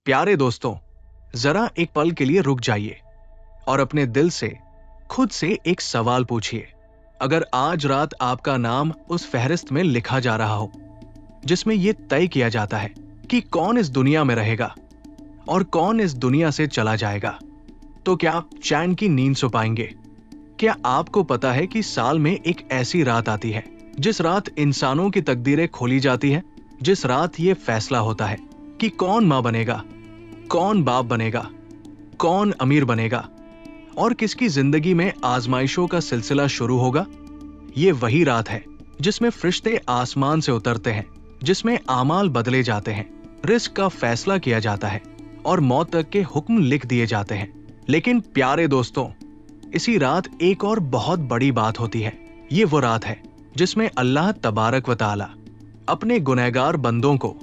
प्यारे दोस्तों, जरा एक पल के लिए रुक जाइए और अपने दिल से खुद से एक सवाल पूछिए। अगर आज रात आपका नाम उस फहरिस्त में लिखा जा रहा हो जिसमें यह तय किया जाता है कि कौन इस दुनिया में रहेगा और कौन इस दुनिया से चला जाएगा, तो क्या आप चैन की नींद सो पाएंगे? क्या आपको पता है कि साल में एक ऐसी रात आती है जिस रात इंसानों की तकदीरें खोली जाती है, जिस रात ये फैसला होता है कि कौन मां बनेगा, कौन बाप बनेगा, कौन अमीर बनेगा और किसकी जिंदगी में आजमाइशों का सिलसिला शुरू होगा? ये वही रात है जिसमें फरिश्ते आसमान से उतरते हैं, जिसमें आमाल बदले जाते हैं, रिस्क का फैसला किया जाता है और मौत तक के हुक्म लिख दिए जाते हैं। लेकिन प्यारे दोस्तों, इसी रात एक और बहुत बड़ी बात होती है। ये वो रात है जिसमें अल्लाह तबारक व तआला अपने गुनहगार बंदों को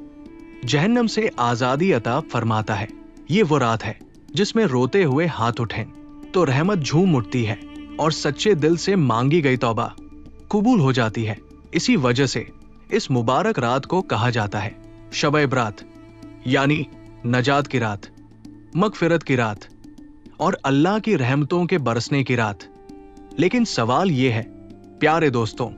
जहन्नम से आजादी अता फरमाता है। ये वो रात है जिसमें रोते हुए हाथ उठें तो रहमत झूम उठती है और सच्चे दिल से मांगी गई तौबा कबूल हो जाती है। इसी वजह से इस मुबारक रात को कहा जाता है शब-ए बरात, यानी नजात की रात, मगफिरत की रात और अल्लाह की रहमतों के बरसने की रात। लेकिन सवाल यह है प्यारे दोस्तों,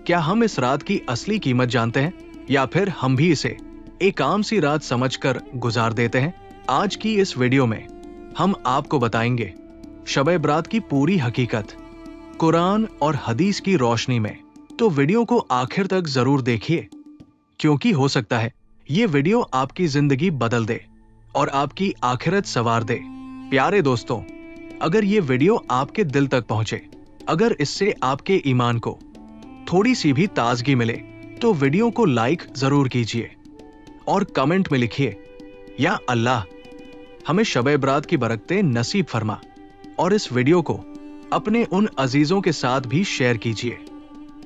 क्या हम इस रात की असली कीमत जानते हैं या फिर हम भी इसे एक आम सी रात समझकर गुजार देते हैं? आज की इस वीडियो में हम आपको बताएंगे शब-ए बरात की पूरी हकीकत कुरान और हदीस की रोशनी में। तो वीडियो को आखिर तक जरूर देखिए, क्योंकि हो सकता है ये वीडियो आपकी जिंदगी बदल दे और आपकी आखिरत संवार दे। प्यारे दोस्तों, अगर ये वीडियो आपके दिल तक पहुंचे, अगर इससे आपके ईमान को थोड़ी सी भी ताजगी मिले, तो वीडियो को लाइक जरूर कीजिए और कमेंट में लिखिए, या अल्लाह हमें शब-ए बरात की बरकतें नसीब फरमा। और इस वीडियो को अपने उन अजीजों के साथ भी शेयर कीजिए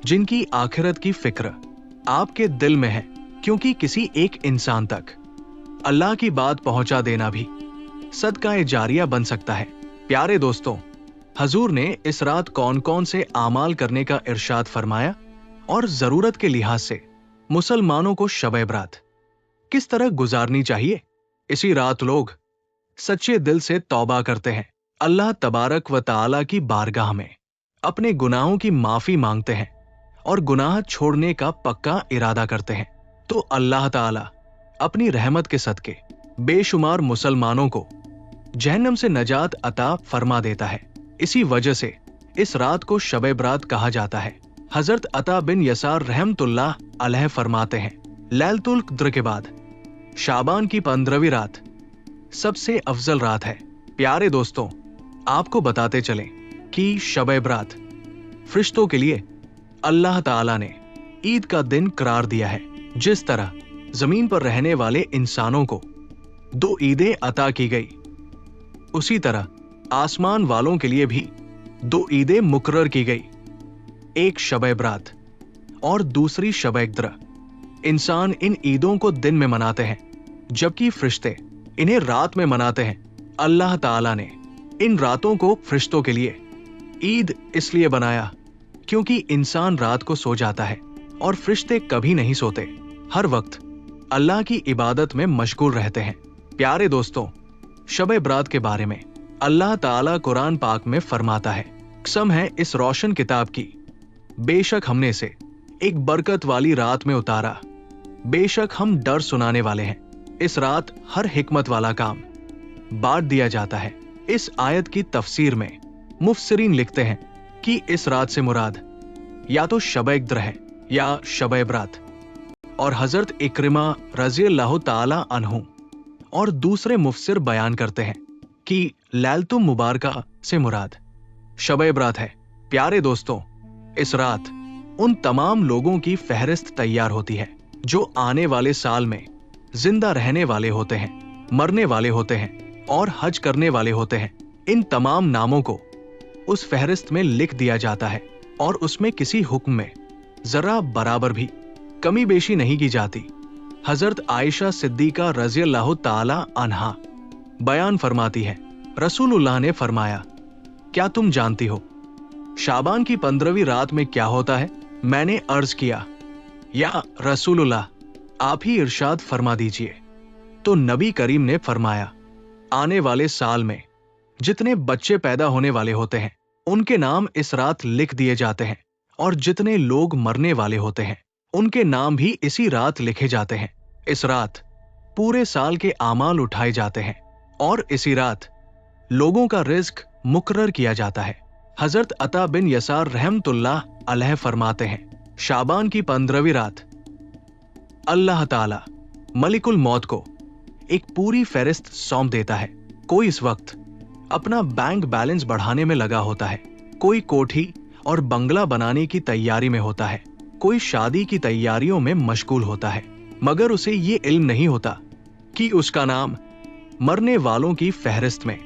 जिनकी आखिरत की फिक्र आपके दिल में है, क्योंकि किसी एक इंसान तक अल्लाह की बात पहुंचा देना भी सदका-ए जारिया बन सकता है। प्यारे दोस्तों, हजूर ने इस रात कौन कौन से आमाल करने का इरशाद फरमाया और जरूरत के लिहाज से मुसलमानों को शब-ए बरात किस तरह गुजारनी चाहिए? इसी रात लोग सच्चे दिल से तौबा करते हैं, अल्लाह तबारक व तआला की बारगाह में अपने गुनाहों की माफी मांगते हैं और गुनाह छोड़ने का पक्का इरादा करते हैं, तो अल्लाह ताला अपनी रहमत के सदके बेशुमार मुसलमानों को जहन्नम से नजात अता फरमा देता है। इसी वजह से इस रात को शब-ए बरात कहा जाता है। हजरत अता बिन यसार रहमतुल्लाह अलैह फरमाते हैं, लैलतुल क़द्र के बाद शाबान की 15वीं रात सबसे अफजल रात है। प्यारे दोस्तों, आपको बताते चलें कि शब-ए बरात फरिश्तों के लिए अल्लाह ताला ने ईद का दिन करार दिया है। जिस तरह जमीन पर रहने वाले इंसानों को 2 ईदें अता की गई, उसी तरह आसमान वालों के लिए भी 2 ईदें मुकर्रर की गई, एक शब-ए बरात और दूसरी शब-ए क़द्र। इंसान इन ईदों को दिन में मनाते हैं, जबकि फरिश्ते इन्हें रात में मनाते हैं। अल्लाह ताला ने इन रातों को फरिश्तों के लिए ईद इसलिए बनाया क्योंकि इंसान रात को सो जाता है और फरिश्ते कभी नहीं सोते, हर वक्त अल्लाह की इबादत में मशगूल रहते हैं। प्यारे दोस्तों, शब-ए बरात के बारे में अल्लाह ताला कुरान पाक में फरमाता है, कसम है इस रोशन किताब की, बेशक हमने इसे एक बरकत वाली रात में उतारा, बेशक हम डर सुनाने वाले हैं। इस रात हर हिकमत वाला काम बांट दिया जाता है। इस आयत की तफसीर में मुफस्सिरीन लिखते हैं कि इस रात से मुराद या तो शब-ए क़द्र है या शब-ए बरात। और हजरत इक्रिमा रज़ियल्लाहु ताला अन्हु और दूसरे मुफस्सिर बयान करते हैं कि लैलतुल मुबारका से मुराद शब-ए बरात है। प्यारे दोस्तों, इस रात उन तमाम लोगों की फहरिस्त तैयार होती है जो आने वाले साल में जिंदा रहने वाले होते हैं, मरने वाले होते हैं और हज करने वाले होते हैं। इन तमाम नामों को उस फहरिस्त में लिख दिया जाता है और उसमें किसी हुक्म में जरा बराबर भी कमी बेशी नहीं की जाती। हजरत आयशा सिद्दीका रज़ियल्लाहु ताला अन्हा बयान फरमाती है, रसूलुल्लाह ने फरमाया, क्या तुम जानती हो शाबान की 15वीं रात में क्या होता है? मैंने अर्ज किया, या रसूलुल्लाह आप ही इरशाद फरमा दीजिए। तो नबी करीम ने फरमाया, आने वाले साल में जितने बच्चे पैदा होने वाले होते हैं उनके नाम इस रात लिख दिए जाते हैं, और जितने लोग मरने वाले होते हैं उनके नाम भी इसी रात लिखे जाते हैं। इस रात पूरे साल के आमाल उठाए जाते हैं और इसी रात लोगों का रिज्क मुकर्रर किया जाता है। हजरत अता बिन यसार रहमतुल्लाह अलैह फरमाते हैं, शाबान की 15वीं रात अल्लाह ताला मलिकुल मौत को एक पूरी फहरिस्त सौंप देता है। कोई इस वक्त अपना बैंक बैलेंस बढ़ाने में लगा होता है, कोई कोठी और बंगला बनाने की तैयारी में होता है, कोई शादी की तैयारियों में मशगूल होता है, मगर उसे ये इल्म नहीं होता कि उसका नाम मरने वालों की फहरिस्त में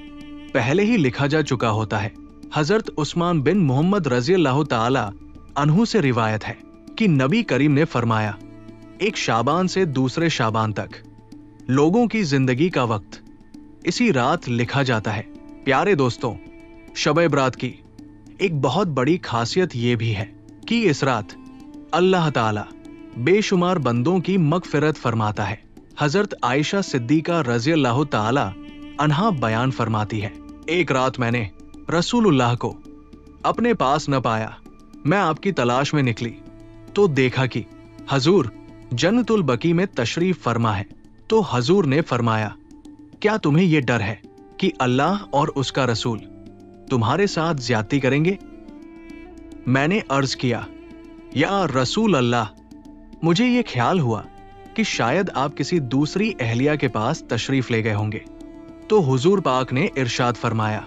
पहले ही लिखा जा चुका होता है। हजरत उस्मान बिन मोहम्मद रज़ियल्लाहु ताला अन्हु से रिवायत है कि नबी करीम ने फरमाया, एक शाबान से दूसरे शाबान तक लोगों की जिंदगी का वक्त इसी रात लिखा जाता है। प्यारे दोस्तों, शब-ए बरात की एक बहुत बड़ी खासियत ये भी है कि इस रात अल्लाह ताला बेशुमार बंदों की मगफिरत फरमाता है। हजरत आयशा सिद्दीका रज़ियल्लाहु ताला अन्हा बयान फरमाती है, एक रात मैंने रसूलुल्लाह को अपने पास न पाया। मैं आपकी तलाश में निकली तो देखा कि हजूर जन्नतुल बकी में तशरीफ फरमा है। तो हजूर ने फरमाया, क्या तुम्हें यह डर है कि अल्लाह और उसका रसूल तुम्हारे साथ ज्यादती करेंगे? मैंने अर्ज किया, या रसूल अल्लाह, मुझे ये ख्याल हुआ कि शायद आप किसी दूसरी अहलिया के पास तशरीफ ले गए होंगे। तो हुजूर पाक ने इरशाद फरमाया,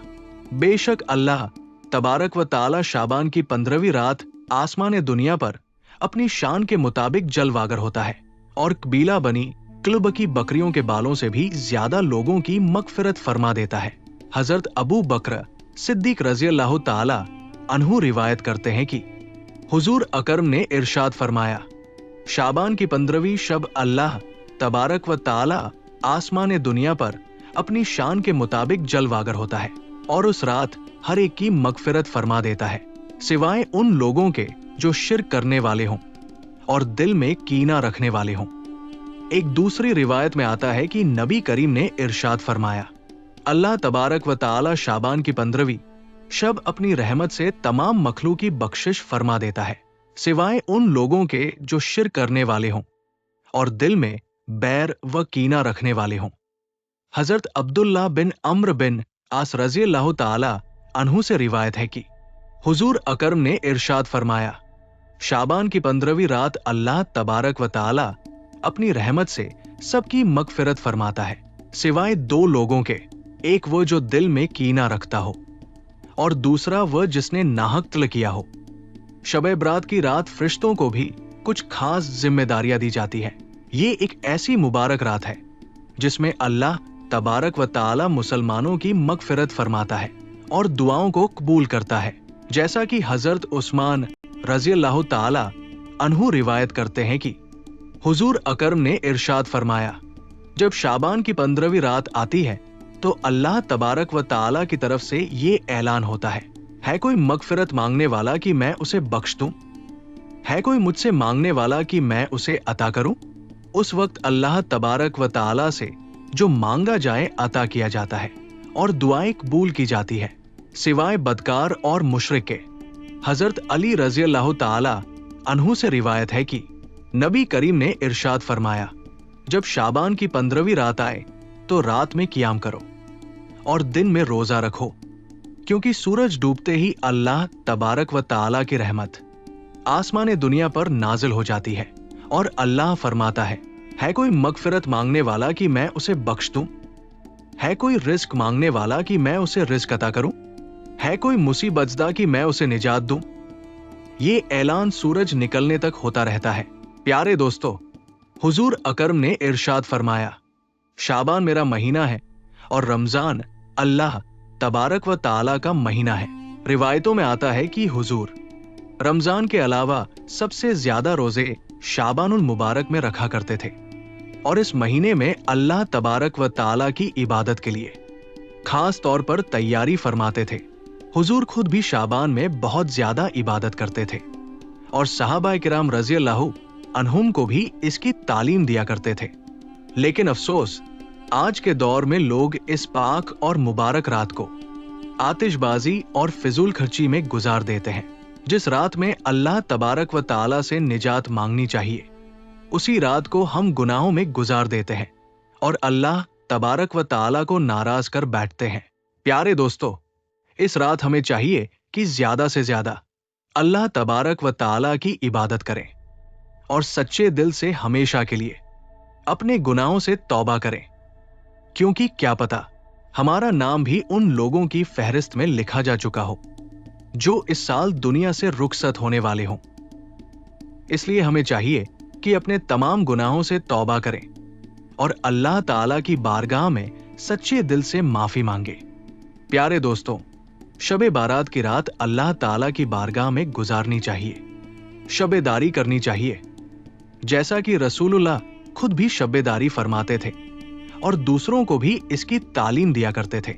बेशक अल्लाह तबारक व ताला शाबान की 15वीं रात आसमान दुनिया पर अपनी शान के मुताबिक जलवागर होता है और कबीला बनी क्लब की बकरियों के बालों से भी ज्यादा लोगों की मगफिरत फरमा देता है। हजरत अबू बकर सिद्दीक रज़ियल्लाहु ताला अन्हु रिवायत करते हैं कि हुजूर अकरम ने इरशाद फरमाया, शाबान की 15वीं शब अल्लाह तबारक व ताला आसमान दुनिया पर अपनी शान के मुताबिक जलवागर होता है और उस रात हर एक की मगफिरत फरमा देता है, सिवाय उन लोगों के जो शिर्क करने वाले हों और दिल में कीना रखने वाले हों। एक दूसरी रिवायत में आता है कि नबी करीम ने इरशाद फरमाया, अल्लाह तबारक व ताला शाबान की 15वीं शब अपनी रहमत से तमाम मखलूक की बख्शिश फरमा देता है, सिवाय उन लोगों के जो शिर्क करने वाले हों और दिल में बैर व कीना रखने वाले हों। हजरत अब्दुल्लाह बिन अम्र बिन आस रज़ियल्लाहु ताला अन्हु से रिवायत है कि हुजूर अकरम ने इरशाद फरमाया, शाबान की 15वीं रात अल्लाह तबारक व ताला अपनी रहमत से सबकी मगफिरत फरमाता है, सिवाय 2 लोगों के, एक वो जो दिल में कीना रखता हो और दूसरा वह जिसने नाहक तल किया हो। शब-ए बरात की रात फरिश्तों को भी कुछ खास जिम्मेदारियां दी जाती है। ये एक ऐसी मुबारक रात है जिसमें अल्लाह तबारक व ताला मुसलमानों की मगफिरत फरमाता है और दुआओं को कबूल करता है, जैसा कि हजरत उस्मान रज़ियल्लाहु ताला अन्हु रिवायत करते हैं कि हुजूर अकरम ने इरशाद फरमाया, जब शाबान की 15वीं रात आती है तो अल्लाह तबारक व ताला की तरफ से ये ऐलान होता है कोई मगफिरत मांगने वाला कि मैं उसे बख्श दूं? है कोई मुझसे मांगने वाला कि मैं उसे अता करूं? उस वक्त अल्लाह तबारक व ताला से जो मांगा जाए अता किया जाता है और दुआएं कबूल की जाती है, सिवाय बदकार और मुशरिक के। हजरत अली रज़ियल्लाहु ताला अन्हु से रिवायत है कि नबी करीम ने इरशाद फरमाया, जब शाबान की 15वीं रात आए तो रात में कियाम करो और दिन में रोजा रखो, क्योंकि सूरज डूबते ही अल्लाह तबारक व ताला की रहमत आसमान दुनिया पर नाजिल हो जाती है और अल्लाह फरमाता है कोई मगफिरत मांगने वाला कि मैं उसे बख्श दूं? है कोई रिस्क मांगने वाला कि मैं उसे रिस्क अता करूं? है कोई मुसीबतज़दा कि मैं उसे निजात दूं? ये ऐलान सूरज निकलने तक होता रहता है। प्यारे दोस्तों, हुजूर अकरम ने इरशाद फरमाया, शाबान मेरा महीना है और रमजान अल्लाह तबारक व ताला का महीना है। रिवायतों में आता है कि हुजूर रमजान के अलावा सबसे ज्यादा रोजे शाबानुल मुबारक में रखा करते थे और इस महीने में अल्लाह तबारक व ताला की इबादत के लिए खास तौर पर तैयारी फरमाते थे। हुजूर खुद भी शाबान में बहुत ज्यादा इबादत करते थे और सहाबाए किराम रज़ियल्लाहु अन्हुम को भी इसकी तालीम दिया करते थे। लेकिन अफसोस आज के दौर में लोग इस पाक और मुबारक रात को आतिशबाजी और फिजूल खर्ची में गुजार देते हैं। जिस रात में अल्लाह तबारक व ताला से निजात मांगनी चाहिए, उसी रात को हम गुनाहों में गुजार देते हैं और अल्लाह तबारक व ताला को नाराज कर बैठते हैं। प्यारे दोस्तों, इस रात हमें चाहिए कि ज्यादा से ज्यादा अल्लाह तबारक व ताला की इबादत करें और सच्चे दिल से हमेशा के लिए अपने गुनाहों से तौबा करें, क्योंकि क्या पता हमारा नाम भी उन लोगों की फहरिस्त में लिखा जा चुका हो जो इस साल दुनिया से रुखसत होने वाले हों। इसलिए हमें चाहिए कि अपने तमाम गुनाहों से तौबा करें और अल्लाह ताला की बारगाह में सच्चे दिल से माफी मांगे। प्यारे दोस्तों, शबे बारात की रात अल्लाह ताला की बारगाह में गुजारनी चाहिए, शबेदारी करनी चाहिए, जैसा कि रसूलुल्लाह खुद भी शबेदारी फरमाते थे और दूसरों को भी इसकी तालीम दिया करते थे।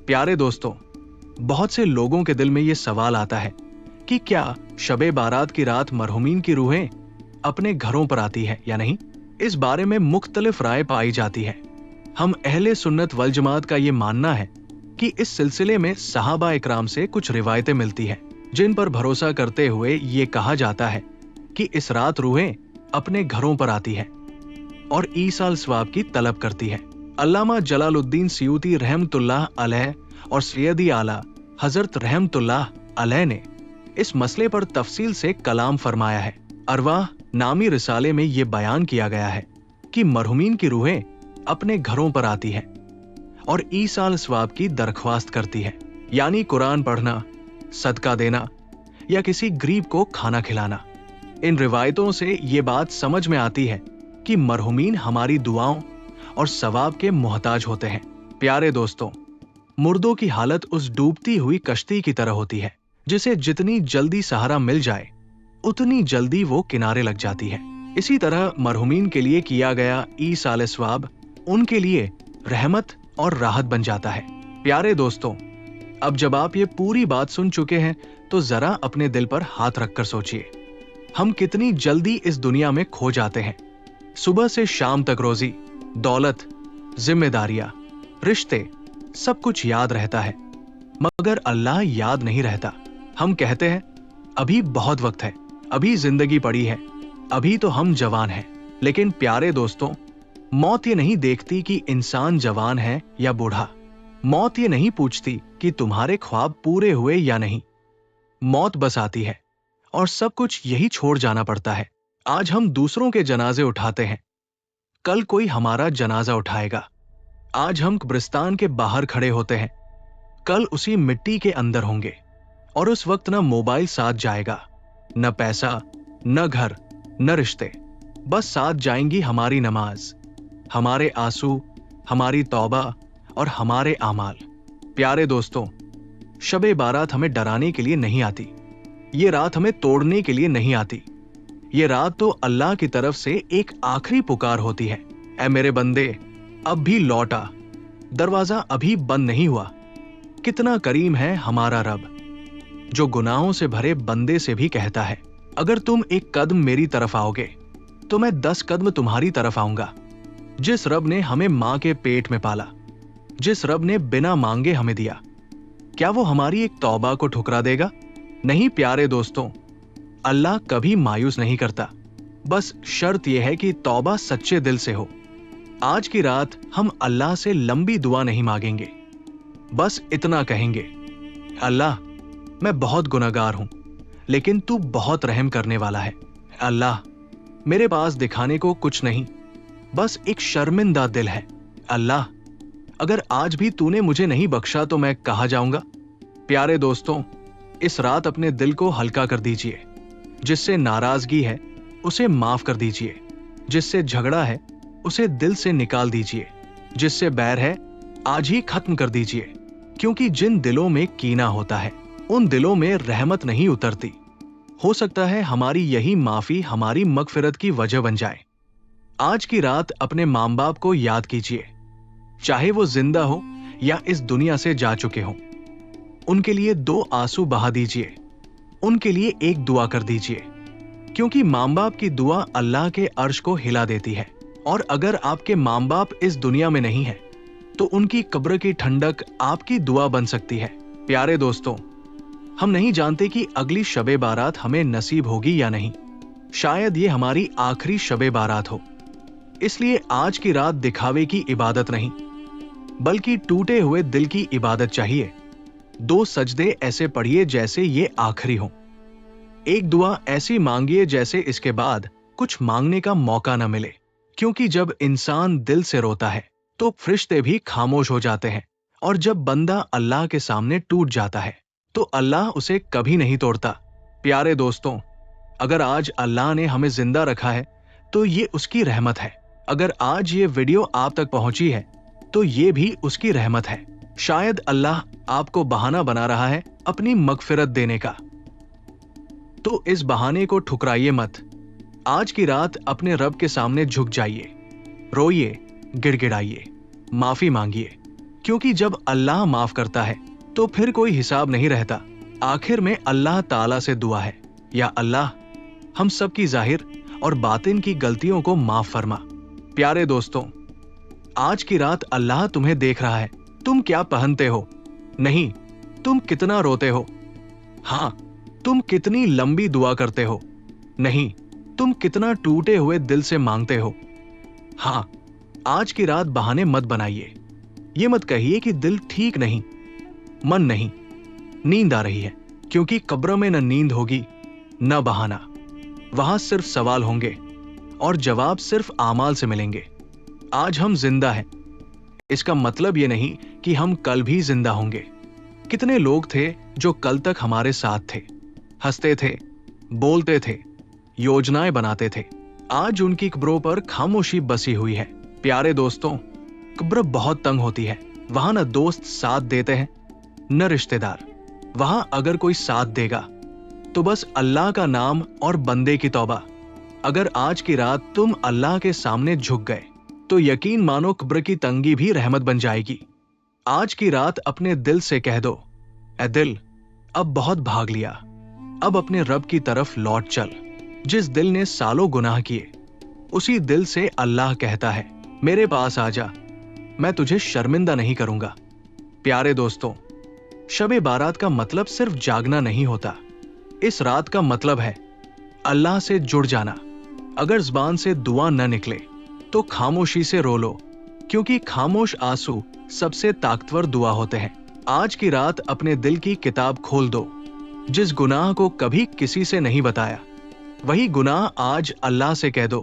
प्यारे दोस्तों, बहुत से लोगों के दिल में यह सवाल आता है कि क्या शबे बारात की रात मरहुमीन की रूहें अपने घरों पर आती है या नहीं। इस बारे में मुख्तलिफ राय पाई जाती है। हम अहले सुन्नत वल जमात का ये मानना है कि इस सिलसिले में सहाबा इकराम से कुछ रिवायतें मिलती हैं, जिन पर भरोसा करते हुए ये कहा जाता है कि इस रात रूहें अपने घरों पर आती है और ईसाल सवाब की तलब करती है। अल्लामा जलालुद्दीन सियूती रहमतुल्लाह अलैह और सैयदी आला हजरत रहमतुल्लाह अलैह ने इस मसले पर तफसील से कलाम फरमाया है। अरवाह नामी रिसाले में ये बयान किया गया है कि मरहुमीन की रूहें अपने घरों पर आती हैं और ईसाल सवाब की दरख्वास्त करती है, यानी कुरान पढ़ना, सदका देना या किसी गरीब को खाना खिलाना। इन रिवायतों से ये बात समझ में आती है कि मरहुमीन हमारी दुआओं और सवाब के मोहताज होते हैं। प्यारे दोस्तों, मुर्दों की हालत उस डूबती हुई कश्ती की तरह होती है जिसे जितनी जल्दी सहारा मिल जाए उतनी जल्दी वो किनारे लग जाती है। इसी तरह मरहुमीन के लिए किया गया ईसाल सवाब उनके लिए रहमत और राहत बन जाता है। प्यारे दोस्तों, अब जब आप ये पूरी बात सुन चुके हैं तो जरा अपने दिल पर हाथ रखकर सोचिए, हम कितनी जल्दी इस दुनिया में खो जाते हैं। सुबह से शाम तक रोजी, दौलत, जिम्मेदारियां, रिश्ते, सब कुछ याद रहता है, मगर अल्लाह याद नहीं रहता। हम कहते हैं अभी बहुत वक्त है, अभी जिंदगी पड़ी है, अभी तो हम जवान हैं। लेकिन प्यारे दोस्तों, मौत ये नहीं देखती कि इंसान जवान है या बूढ़ा। मौत ये नहीं पूछती कि तुम्हारे ख्वाब पूरे हुए या नहीं। मौत बस आती है और सब कुछ यही छोड़ जाना पड़ता है। आज हम दूसरों के जनाजे उठाते हैं, कल कोई हमारा जनाजा उठाएगा। आज हम कब्रिस्तान के बाहर खड़े होते हैं, कल उसी मिट्टी के अंदर होंगे और उस वक्त न मोबाइल साथ जाएगा, न पैसा, न घर, न रिश्ते, बस साथ जाएंगी हमारी नमाज, हमारे आंसू, हमारी तौबा और हमारे आमाल। प्यारे दोस्तों, शबे बारात हमें डराने के लिए नहीं आती, ये रात हमें तोड़ने के लिए नहीं आती। ये रात तो अल्लाह की तरफ से एक आखिरी पुकार होती है, ऐ मेरे बंदे अब भी लौट आ, दरवाजा अभी बंद नहीं हुआ। कितना करीम है हमारा रब, जो गुनाहों से भरे बंदे से भी कहता है, अगर तुम एक कदम मेरी तरफ आओगे तो मैं 10 कदम तुम्हारी तरफ आऊंगा। जिस रब ने हमें मां के पेट में पाला, जिस रब ने बिना मांगे हमें दिया, क्या वो हमारी एक तौबा को ठुकरा देगा? नहीं प्यारे दोस्तों, अल्लाह कभी मायूस नहीं करता, बस शर्त यह है कि तौबा सच्चे दिल से हो। आज की रात हम अल्लाह से लंबी दुआ नहीं मांगेंगे, बस इतना कहेंगे, अल्लाह मैं बहुत गुनहगार हूं, लेकिन तू बहुत रहम करने वाला है। अल्लाह मेरे पास दिखाने को कुछ नहीं, बस एक शर्मिंदा दिल है। अल्लाह अगर आज भी तूने मुझे नहीं बख्शा तो मैं कहां जाऊंगा? प्यारे दोस्तों, इस रात अपने दिल को हल्का कर दीजिए। जिससे नाराजगी है उसे माफ कर दीजिए, जिससे झगड़ा है उसे दिल से निकाल दीजिए, जिससे बैर है आज ही खत्म कर दीजिए, क्योंकि जिन दिलों में कीना होता है उन दिलों में रहमत नहीं उतरती। हो सकता है हमारी यही माफी हमारी मगफिरत की वजह बन जाए। आज की रात अपने मां बाप को याद कीजिए, चाहे वो जिंदा हो या इस दुनिया से जा चुके हों। उनके लिए 2 आंसू बहा दीजिए, उनके लिए एक दुआ कर दीजिए, क्योंकि मां बाप की दुआ अल्लाह के अर्श को हिला देती है और अगर आपके माँ बाप इस दुनिया में नहीं है तो उनकी कब्र की ठंडक आपकी दुआ बन सकती है। प्यारे दोस्तों, हम नहीं जानते कि अगली शबे बारात हमें नसीब होगी या नहीं। शायद ये हमारी आखिरी शबे बारात हो। इसलिए आज की रात दिखावे की इबादत नहीं, बल्कि टूटे हुए दिल की इबादत चाहिए। 2 सजदे ऐसे पढ़िए जैसे ये आखिरी हो। एक दुआ ऐसी मांगिए जैसे इसके बाद कुछ मांगने का मौका न मिले, क्योंकि जब इंसान दिल से रोता है तो फरिश्ते भी खामोश हो जाते हैं, और जब बंदा अल्लाह के सामने टूट जाता है तो अल्लाह उसे कभी नहीं तोड़ता। प्यारे दोस्तों, अगर आज अल्लाह ने हमें जिंदा रखा है तो ये उसकी रहमत है। अगर आज ये वीडियो आप तक पहुंची है तो ये भी उसकी रहमत है। शायद अल्लाह आपको बहाना बना रहा है अपनी मगफिरत देने का, तो इस बहाने को ठुकराइए मत। आज की रात अपने रब के सामने झुक जाइए, रोइए, गिड़गिड़ाइए, माफी मांगिए, क्योंकि जब अल्लाह माफ करता है तो फिर कोई हिसाब नहीं रहता। आखिर में अल्लाह ताला से दुआ है, या अल्लाह हम सब की जाहिर और बातिन की गलतियों को माफ फरमा। प्यारे दोस्तों, आज की रात अल्लाह तुम्हें देख रहा है। तुम क्या पहनते हो नहीं, तुम कितना रोते हो। हाँ, तुम कितनी लंबी दुआ करते हो नहीं, तुम कितना टूटे हुए दिल से मांगते हो। हाँ, आज की रात बहाने मत बनाइए। ये मत कहिए कि दिल ठीक नहीं, मन नहीं, नींद आ रही है, क्योंकि कब्र में न नींद होगी न बहाना। वहां सिर्फ सवाल होंगे और जवाब सिर्फ आमाल से मिलेंगे। आज हम जिंदा हैं, इसका मतलब ये नहीं कि हम कल भी जिंदा होंगे। कितने लोग थे जो कल तक हमारे साथ थे, हंसते थे, बोलते थे, योजनाएं बनाते थे। आज उनकी कब्रों पर खामोशी बसी हुई है। प्यारे दोस्तों, कब्र बहुत तंग होती है। वहां न दोस्त साथ देते हैं न रिश्तेदार। वहां अगर कोई साथ देगा तो बस अल्लाह का नाम और बंदे की तौबा। अगर आज की रात तुम अल्लाह के सामने झुक गए तो यकीन मानो कब्र की तंगी भी रहमत बन जाएगी। आज की रात अपने दिल से कह दो, ऐ दिल, अब बहुत भाग लिया, अब अपने रब की तरफ लौट चल। जिस दिल ने सालों गुनाह किए, उसी दिल से अल्लाह कहता है, मेरे पास आ जा, मैं तुझे शर्मिंदा नहीं करूंगा। प्यारे दोस्तों, शबे बारात का मतलब सिर्फ जागना नहीं होता। इस रात का मतलब है अल्लाह से जुड़ जाना। अगर जुबान से दुआ न निकले तो खामोशी से रो लो, क्योंकि खामोश आंसू सबसे ताकतवर दुआ होते हैं। आज की रात अपने दिल की किताब खोल दो। जिस गुनाह को कभी किसी से नहीं बताया, वही गुनाह आज अल्लाह से कह दो।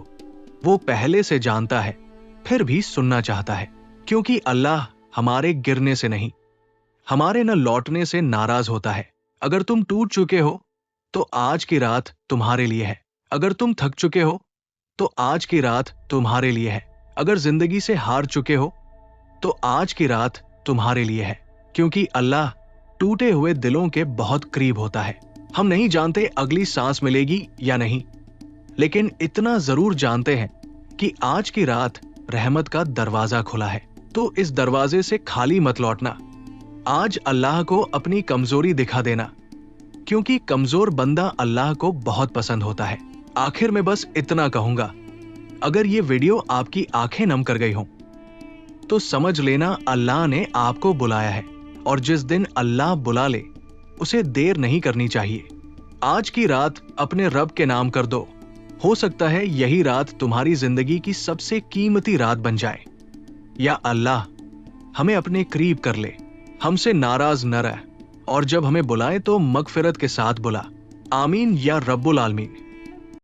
वो पहले से जानता है, फिर भी सुनना चाहता है, क्योंकि अल्लाह हमारे गिरने से नहीं, हमारे न लौटने से नाराज होता है। अगर तुम टूट चुके हो तो आज की रात तुम्हारे लिए है। अगर तुम थक चुके हो तो आज की रात तुम्हारे लिए है। अगर जिंदगी से हार चुके हो तो आज की रात तुम्हारे लिए है, क्योंकि अल्लाह टूटे हुए दिलों के बहुत करीब होता है। हम नहीं जानते अगली सांस मिलेगी या नहीं, लेकिन इतना जरूर जानते हैं कि आज की रात रहमत का दरवाजा खुला है। तो इस दरवाजे से खाली मत लौटना। आज अल्लाह को अपनी कमजोरी दिखा देना, क्योंकि कमजोर बंदा अल्लाह को बहुत पसंद होता है। आखिर में बस इतना कहूंगा, अगर ये वीडियो आपकी आंखें नम कर गई हो तो समझ लेना अल्लाह ने आपको बुलाया है, और जिस दिन अल्लाह बुला ले उसे देर नहीं करनी चाहिए। आज की रात अपने रब के नाम कर दो। हो सकता है यही रात तुम्हारी जिंदगी की सबसे कीमती रात बन जाए। या अल्लाह हमें अपने करीब कर ले, हमसे नाराज न रह, और जब हमें बुलाए तो मगफिरत के साथ बुला। आमीन या रब्बुल आलमीन।